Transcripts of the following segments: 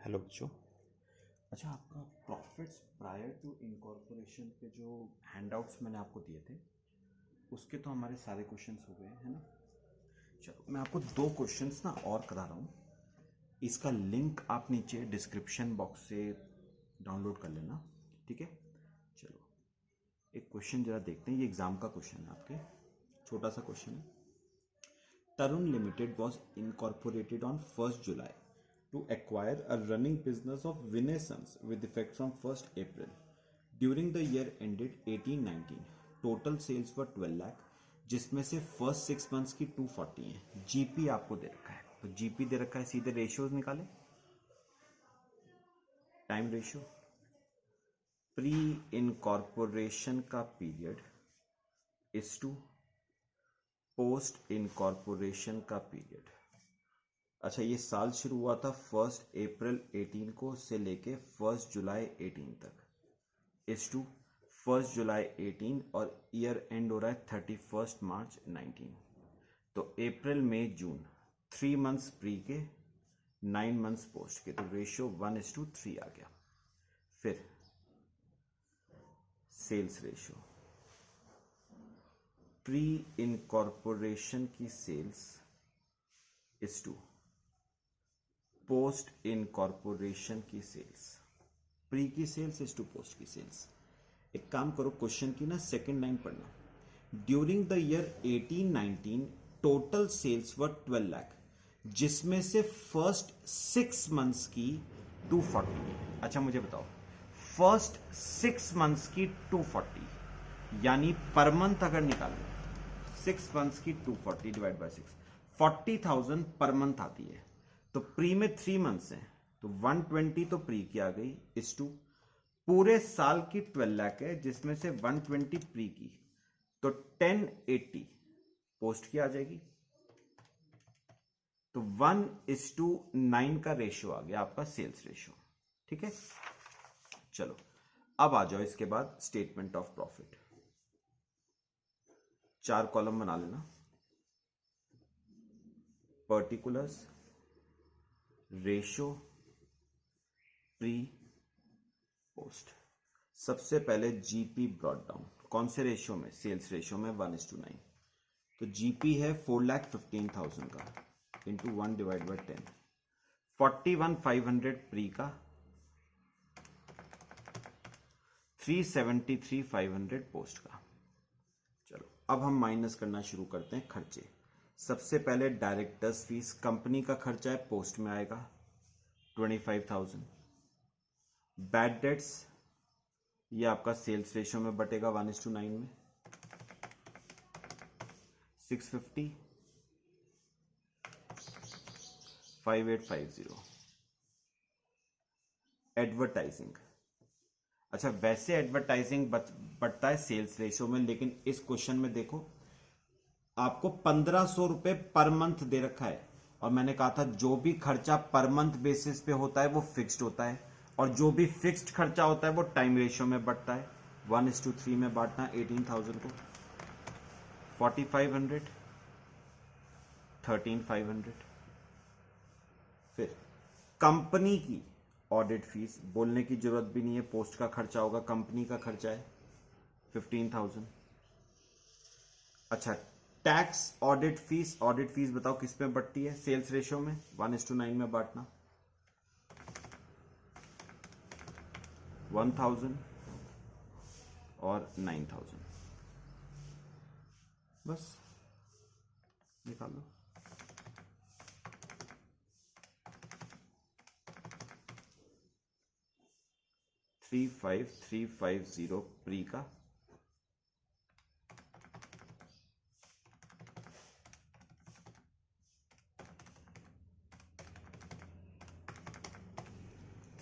Hello बच्चों। अच्छा, आपका प्रॉफिट्स प्रायर टू इनकॉर्पोरेशन के जो हैंडआउट्स मैंने आपको दिए थे उसके तो हमारे सारे क्वेश्चंस हो गए हैं ना। चलो, मैं आपको दो क्वेश्चंस ना और करा रहा हूँ। इसका लिंक आप नीचे डिस्क्रिप्शन बॉक्स से डाउनलोड कर लेना, ठीक है। चलो, एक क्वेश्चन जरा देखते हैं। ये एग्जाम का क्वेश्चन है आपके, छोटा सा क्वेश्चन है। Tarun Limited was incorporated on 1st July to acquire a running business of Renaissance with effect from 1st April. During the year ended 1819, total sales were 12 lakh, जिसमें से फर्स्ट 6 मंथ्स की 240 है। GP आपको दे रखा है, तो GP दे रखा है, सीधे रेशियोज निकाले। टाइम रेशियो, प्री इनकॉर्पोरेशन का period is to post incorporation का पीरियड। अच्छा, ये साल शुरू हुआ था 1 अप्रैल 18 को से लेके 1 जुलाई 18 तक, इज टू 1 जुलाई 18 और ईयर एंड हो रहा है 31 मार्च 19। तो अप्रैल मई जून 3 मंथ्स प्री के, 9 मंथ्स पोस्ट के, तो रेशियो 1:3 आ गया। फिर सेल्स रेशियो, प्री इनकॉर्पोरेशन की sales is to post incorporation की सेल्स। प्री की सेल्स इज टू पोस्ट की सेल्स। एक काम करो, क्वेश्चन की ना सेकंड लाइन पढ़ना। During the year 1819 total sales were 12 lakh, जिसमें से फर्स्ट 6 मंथ्स की 240 है। अच्छा, मुझे बताओ, फर्स्ट 6 मंथ्स की 240 यानी पर मंथ अगर निकालो 6 मंथ्स की 240 डिवाइड बाय 6, 40,000 पर मंथ आती है। तो प्री में 3 मंथ्स हैं, तो 120 तो प्री की आ गई, इस टू पूरे साल की 12 लाख है, जिसमें से 120 प्री की, तो 1080 पोस्ट की आ जाएगी। तो 1:9 का रेशियो आ गया आपका सेल्स रेशियो, ठीक है। चलो, अब आ जाओ इसके बाद स्टेटमेंट ऑफ प्रॉफिट। 4 कॉलम बना लेना। Particulars, ratio, pre, post. सबसे पहले जीपी ब्रॉट डाउन, कौन से रेशियो में? सेल्स रेशियो में 1:9। तो जीपी है 4,15,000 का इंटू 1 डिवाइड बाई 10, 41,500 प्री का, 373,500 पोस्ट का। चलो, अब हम माइनस करना शुरू करते हैं खर्चे। सबसे पहले डायरेक्टर्स फीस, कंपनी का खर्चा है, पोस्ट में आएगा 25,000। बैड डेट्स, ये आपका सेल्स रेशियो में बटेगा 1:9 में, 650, 5850। एडवर्टाइजिंग, अच्छा वैसे एडवर्टाइजिंग बढ़ता है सेल्स रेशियो में, लेकिन इस क्वेश्चन में देखो आपको 1,500 रुपए पर मंथ दे रखा है, और मैंने कहा था जो भी खर्चा पर मंथ बेसिस पे होता है वो फिक्स्ड होता है, और जो भी फिक्स्ड खर्चा होता है वो टाइम रेशियो में बढ़ता है। 1:3 में बांटना 18,000 को, 4,500, 13,500। फिर कंपनी की ऑडिट फीस, बोलने की जरूरत भी नहीं है, पोस्ट का खर्चा होगा, कंपनी का खर्चा है 15,000। अच्छा, टैक्स ऑडिट फीस बताओ किस में बढ़ती है? सेल्स रेशियो में 1:9 में बांटना, 1,000 और 9,000। बस निकाल लो। थ्री फाइव 350 प्री का,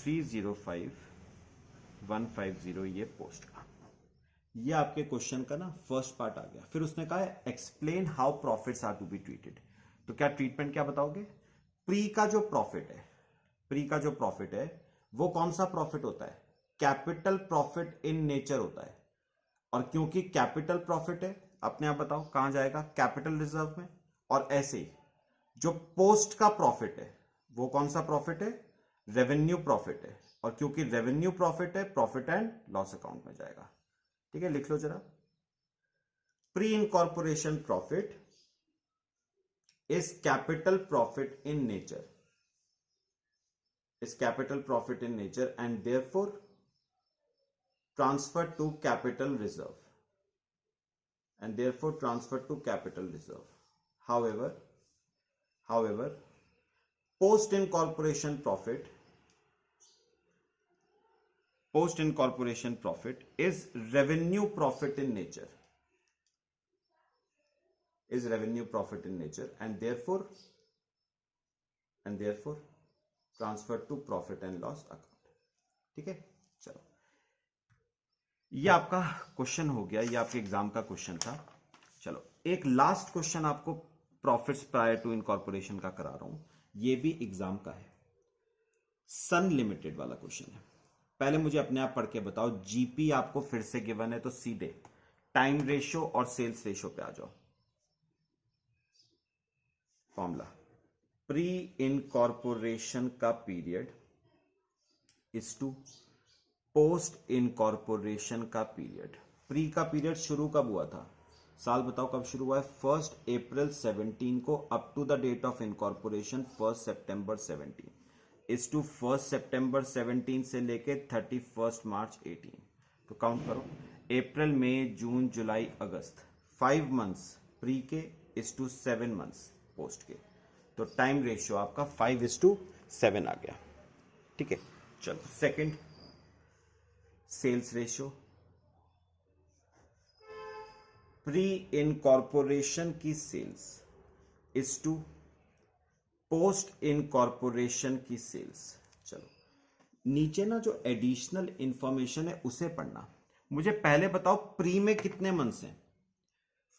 305,150 ये पोस्ट का। ये आपके क्वेश्चन का ना फर्स्ट पार्ट आ गया। फिर उसने कहा है explain how profits are to be treated. तो क्या ट्रीटमेंट क्या बताओगे? प्री का जो प्रॉफिट है, प्री का जो प्रॉफिट है वो कौन सा प्रॉफिट होता है? कैपिटल प्रॉफिट इन नेचर होता है। और क्योंकि कैपिटल प्रॉफिट है, अपने आप बताओ कहां जाएगा? कैपिटल रिजर्व में। और ऐसे ही जो पोस्ट का प्रॉफिट है वो कौन सा प्रॉफिट है? रेवेन्यू प्रॉफिट है, और क्योंकि रेवेन्यू प्रॉफिट है, प्रॉफिट एंड लॉस अकाउंट में जाएगा। ठीक है, लिख लो जरा। Pre incorporation profit is capital profit in nature, is capital profit in nature and therefore transferred to capital reserve, and therefore transferred to capital reserve. However, post incorporation profit is revenue profit in nature, is revenue profit in nature and therefore transferred to profit and loss account. ठीक है, चलो ये आपका question हो गया, ये आपके exam का क्वेश्चन था। चलो एक लास्ट क्वेश्चन आपको प्रॉफिट्स प्रायर टू इनकॉर्पोरेशन का करा रहा हूं, ये भी एग्जाम का है, सन लिमिटेड वाला क्वेश्चन है। पहले मुझे अपने आप पढ़ के बताओ, जीपी आपको फिर से गिवन है तो सीधे टाइम रेशियो और सेल्स रेशियो पे आ जाओ। फॉर्मूला, प्री इनकॉर्पोरेशन का period is to post incorporation का पीरियड। प्री का पीरियड शुरू कब हुआ था, साल बताओ कब शुरू हुआ है, 1 अप्रैल 17 को up to the date of incorporation 1 September 17 is to 1 सितंबर 17 से लेके 31 मार्च 18। तो काउंट करो, अप्रैल मई जून जुलाई अगस्त, 5 मंथ्स प्री के इज टू 7 मंथ्स पोस्ट के। तो टाइम रेशियो आपका 5:7 आ गया। ठीक है, चलो second, sales ratio. Pre incorporation की sales is to post incorporation की सेल्स। चलो नीचे ना जो एडिशनल इंफॉर्मेशन है उसे पढ़ना। मुझे पहले बताओ प्री में कितने मंथ्स हैं,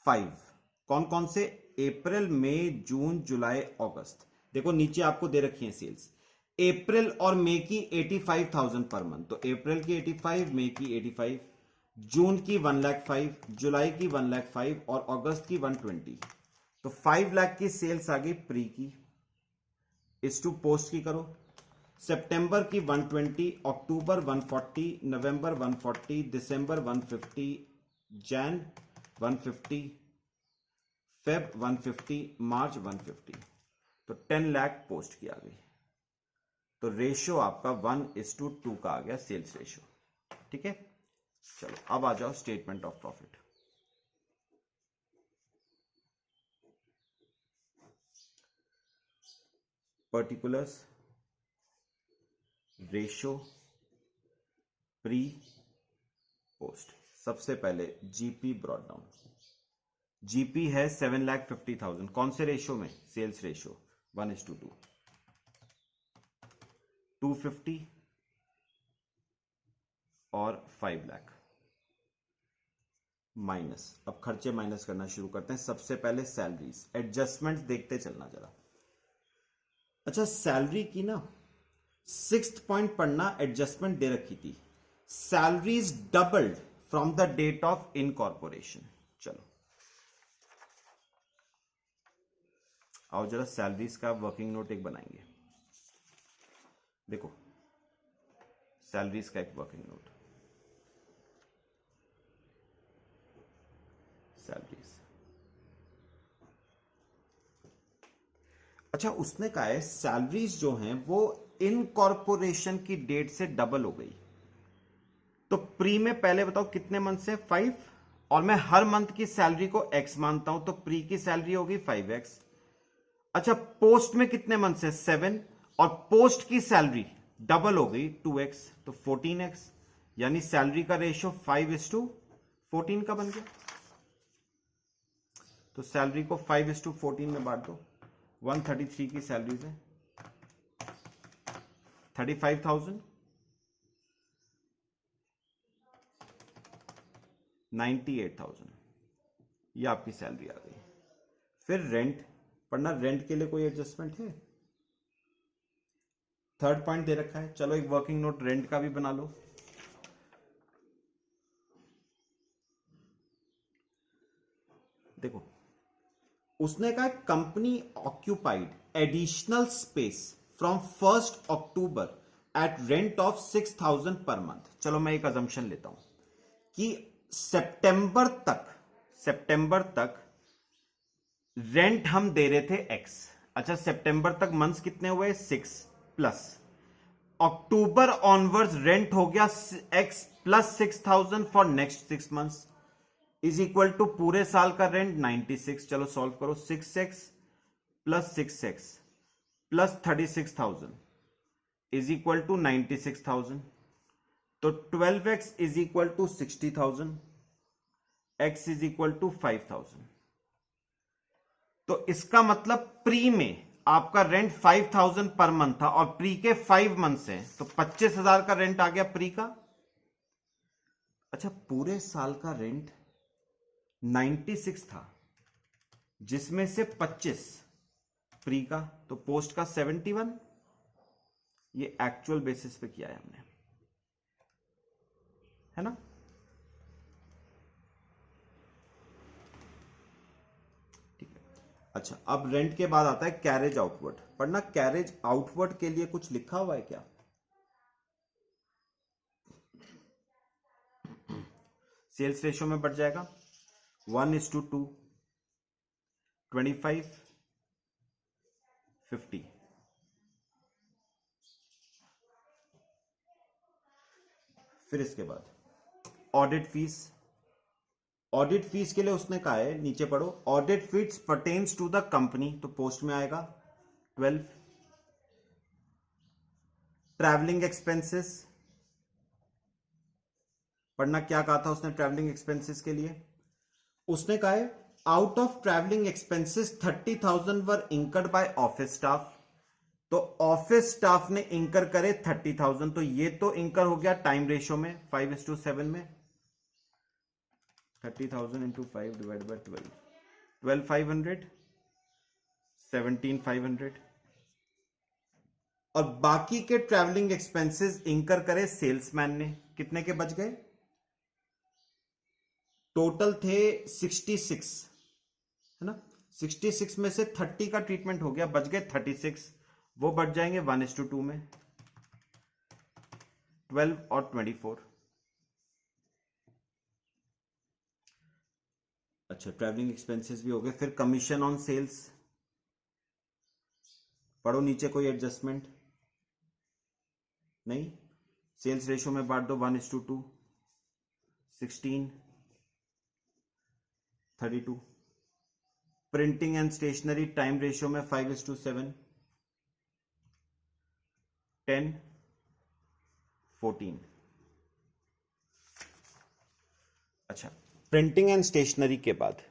5। कौन कौन से, अप्रैल मई जून जुलाई अगस्त। देखो नीचे आपको दे रखी है सेल्स, अप्रैल और मई की 85,000 पर मंथ, तो अप्रैल की 85, मई की 85, जून की 1,05,000, जुलाई की 1,05,000 और अगस्त की 120। तो 5 लाख की सेल्स आ गई प्री की, इस टू पोस्ट की करो, सितंबर की 120, अक्टूबर 140, नवंबर 140, दिसंबर 150, जैन 150, फेब 150, मार्च 150। तो 10 लाख पोस्ट की आ गई। तो रेशियो आपका 1:2 का आ गया सेल्स रेशियो। ठीक है, चलो अब आ जाओ statement of profit. Particulars, ratio, pre, post. सबसे पहले जीपी ब्रॉट डाउन। जीपी है 7,50,000, कौन से रेशियो में, सेल्स रेशियो 1:2, 250 और 5 लाख माइनस। अब खर्चे माइनस करना शुरू करते हैं। सबसे पहले सैलरीज, एडजस्टमेंट देखते चलना जरा। अच्छा सैलरी की ना 6th पॉइंट पढ़ना, एडजस्टमेंट दे रखी थी, salaries doubled from the date of incorporation. चलो आओ जरा सैलरीज का वर्किंग नोट एक बनाएंगे। देखो सैलरीज का एक वर्किंग नोट, सैलरीज। अच्छा उसने कहा है सैलरीज जो हैं वो इनकॉर्पोरेशन की डेट से डबल हो गई। तो प्री में पहले बताओ कितने मंथ से, 5, और मैं हर मंथ की सैलरी को x मानता हूं, तो प्री की सैलरी होगी 5x। अच्छा पोस्ट में कितने मंथ से, 7, और पोस्ट की सैलरी डबल हो गई 2x, तो 14x, यानी सैलरी का रेशियो 5:14 का बन गया। तो सैलरी को 5:14 में बांट दो। 133 की सैलरीज है, 35,000, 98,000, ये आपकी सैलरी आ गई। फिर रेंट पढ़ना, रेंट के लिए कोई एडजस्टमेंट है, 3rd पॉइंट दे रखा है। चलो एक वर्किंग नोट रेंट का भी बना लो। देखो उसने कहा company occupied additional space from 1 October at rent of 6,000 per month. चलो मैं एक अजम्पशन लेता हूं कि सितंबर तक रेंट हम दे रहे थे एक्स। अच्छा, सितंबर तक मंथ्स कितने हुए? 6 प्लस अक्टूबर ऑनवर्ड्स रेंट हो गया X plus 6,000 for next 6 months is equal to पूरे साल का रेंट 96। चलो सॉल्व करो, 6x plus 6x plus 36,000 is equal to 96,000। तो 12x is equal to 60,000, x is equal to 5,000। तो इसका मतलब प्री में आपका रेंट 5,000 पर मंथ था और प्री के 5 मंथ्स हैं, तो 25,000 का रेंट आ गया प्री का। अच्छा, पूरे साल का रेंट 96 था, जिसमें से 25 प्री का, तो पोस्ट का 71। ये एक्चुअल बेसिस पे किया है हमने, है ना? ठीक है। अच्छा, अब रेंट के बाद आता है कैरेज आउटवर्ड। पढ़ना, कैरेज आउटवर्ड के लिए कुछ लिखा हुआ है क्या? सेल्स रेशियो में बढ़ जाएगा 1:2, 25, 50। फिर इसके बाद ऑडिट फीस। ऑडिट फीस के लिए उसने कहा है, नीचे पढ़ो, audit fees pertains to the company, तो पोस्ट में आएगा 12। ट्रैवलिंग एक्सपेंसेस, पढ़ना क्या कहा था उसने ट्रैवलिंग एक्सपेंसेस के लिए? उसने कहा है out of travelling expenses 30,000 were incurred by office staff. तो ऑफिस स्टाफ ने इंकर करे 30,000, तो ये तो इंकर हो गया टाइम रेशियो में 5:7 में। 30,000 इंटू 5 डिवाइड बाय 12, 12,500, 17,500। और बाकी के ट्रैवलिंग एक्सपेंसेस इंकर करे सेल्समैन ने, कितने के बच गए? टोटल थे 66, है ना? 66 में से 30 का ट्रीटमेंट हो गया, बच गए 36। वो बढ़ जाएंगे 1:2 में, 12 और 24। अच्छा, ट्रैवलिंग एक्सपेंसेस भी हो गए। फिर कमीशन ऑन सेल्स, पढ़ो नीचे कोई एडजस्टमेंट नहीं। सेल्स रेशियो में बांट दो 1:2, 16, 32। Printing and stationery time ratio में 5:7, 10, 14। अच्छा, प्रिंटिंग एंड स्टेशनरी के बाद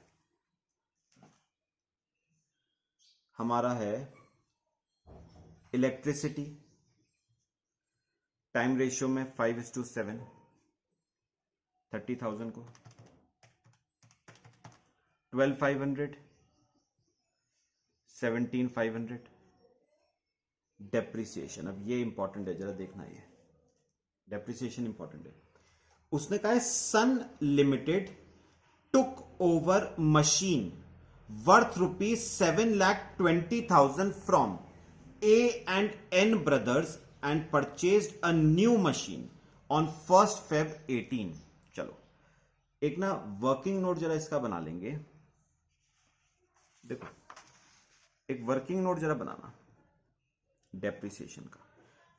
हमारा है इलेक्ट्रिसिटी, टाइम रेशियो में 5:7, 30,000 को, 12,500, 17,500। डेप्रिसिएशन, अब ये इंपॉर्टेंट है, जरा देखना, ये डेप्रिसिएशन इंपॉर्टेंट है। उसने कहा है Sun limited took over machine worth ₹7,20,000 from A&N brothers and purchased a new machine on 1 Feb 18। चलो एक ना वर्किंग नोट जरा इसका बना लेंगे। देखो, एक वर्किंग नोट जरा बनाना डेप्रिसिएशन का।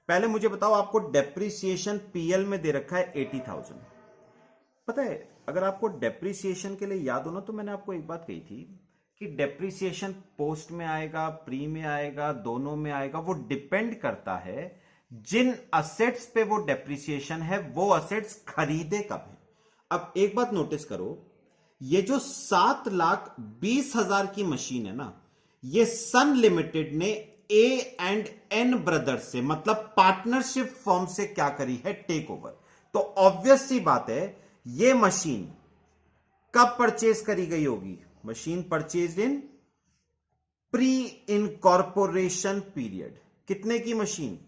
पहले मुझे बताओ, आपको डेप्रिसिएशन पीएल में दे रखा है 80,000। पता है, अगर आपको डेप्रिसिएशन के लिए याद हो ना, तो मैंने आपको एक बात कही थी कि डेप्रिसिएशन पोस्ट में आएगा, प्री में आएगा, दोनों में आएगा। वो डिपेंड करता है जिन असेट्स पे वो डेप्रिसिएशन है, वो असेट्स खरीदे कब है। अब एक बात नोटिस करो, ये जो 7,20,000 की मशीन है ना, ये सन लिमिटेड ने A&N ब्रदर्स से, मतलब पार्टनरशिप फॉर्म से क्या करी है? Take over. तो ऑब्वियस सी बात है, ये मशीन कब परचेज करी गई होगी? Machine purchase in pre incorporation period. कितने की मशीन?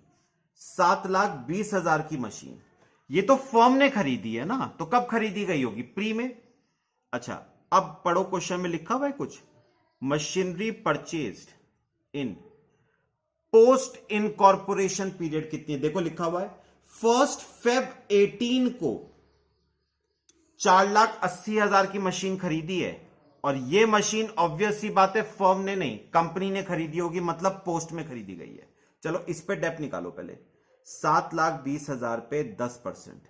7,20,000 की मशीन। ये तो फर्म ने खरीदी है ना, तो कब खरीदी गई होगी? प्री में। अच्छा, अब पढ़ो, क्वेश्चन में लिखा हुआ है कुछ, मशीनरी परचेज्ड इन पोस्ट इनकॉर्पोरेशन पीरियड कितनी है? देखो लिखा हुआ है 1 Feb 18 को 4,80,000 की मशीन खरीदी है, और ये मशीन ऑब्वियस सी बात है फर्म ने नहीं, कंपनी ने खरीदी होगी, मतलब पोस्ट में खरीदी गई है। चलो इस पे डेप निकालो पहले। 7,20,000 पे 10%,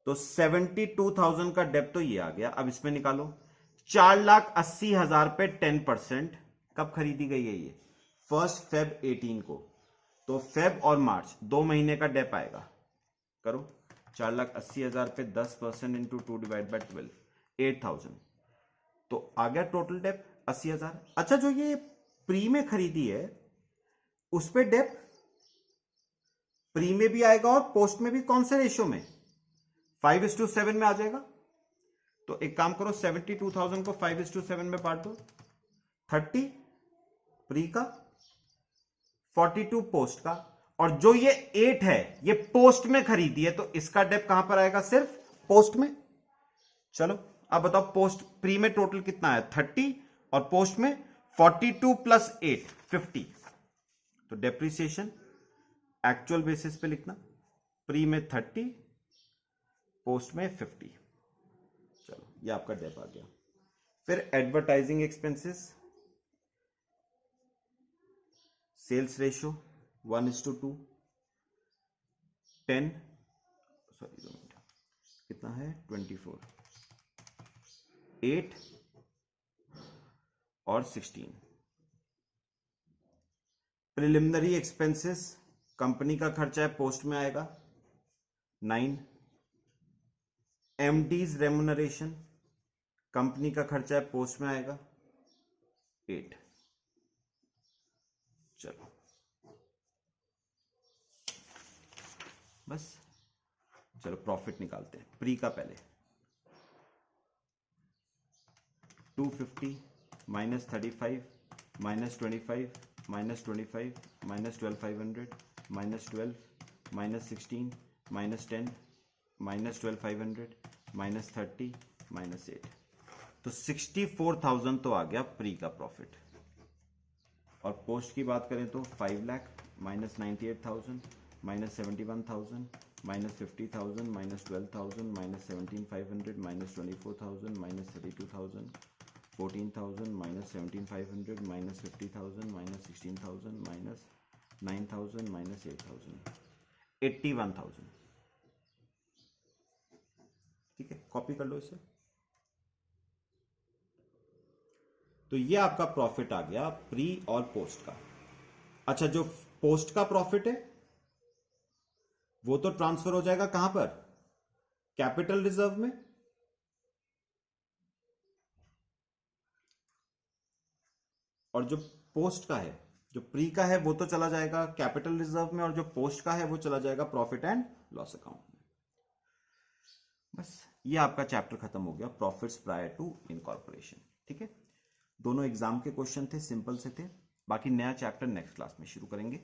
तो 72,000 का डेप तो ये आ गया। अब इसमें निकालो 4,80,000 पे 10%, कब खरीदी गई है ये? 1 Feb 18 को, तो फेब और मार्च 2 महीने का डेप आएगा। करो 4,80,000 पे 10% इंटू 2 डिवाइड बाई 12, 8,000, तो आ गया टोटल डेप 80,000। अच्छा, जो ये प्री में खरीदी है उस पे डेप प्री में भी आएगा और पोस्ट में भी, कौन से रेशियो में? 5:7 में आ जाएगा। तो एक काम करो, 72,000 को 5:7 में बांट दो, 30 प्री का, 42 पोस्ट का, और जो ये 8 है ये पोस्ट में खरीदी है, तो इसका डेप कहां पर आएगा? सिर्फ पोस्ट में। चलो अब बताओ, पोस्ट प्री में टोटल कितना है? 30, और पोस्ट में 42 प्लस 8 50। तो डेप्रिसिएशन एक्चुअल बेसिस पे लिखना, प्री में 30, पोस्ट में 50। चलो ये आपका डेप आ गया। फिर advertising expenses, sales ratio 1:2, 10, sorry कितना है? 24, 8 और 16। प्रिलिमिनरी एक्सपेंसेस, कंपनी का खर्चा है, पोस्ट में आएगा 9। एमडीज रेम्युनरेशन, कंपनी का खर्चा है, पोस्ट में आएगा 8। चलो बस, चलो प्रॉफिट निकालते हैं। प्री का पहले 250 minus 35 minus 25 minus 25 minus 12,500 minus 12 minus 16 minus 10 minus 12,500 minus 30 minus 8, तो 64,000 तो आ गया प्री का प्रॉफिट। और पोस्ट की बात करें तो 5 lakh minus 98,000 minus 71,000 minus 50,000 minus 12,000 minus 17,500 minus 24,000 minus 32,000 14,000 minus 17,500 minus 50,000 minus 16,000 minus 9,000 minus 8,000, 81,000। ठीक है, कॉपी कर लो इसे। तो ये आपका प्रॉफिट आ गया प्री और पोस्ट का। अच्छा, जो पोस्ट का प्रॉफिट है वो तो ट्रांसफर हो जाएगा कहां पर? कैपिटल रिजर्व में। और जो पोस्ट का है, जो प्री का है वो तो चला जाएगा कैपिटल रिजर्व में, और जो पोस्ट का है वो चला जाएगा प्रॉफिट एंड लॉस अकाउंट में। बस ये आपका चैप्टर खत्म हो गया, प्रॉफिट्स प्रायर टू इनकॉर्पोरेशन। ठीक है, दोनों एग्जाम के क्वेश्चन थे, सिंपल से थे। बाकी नया चैप्टर नेक्स्ट क्लास में शुरू करेंगे।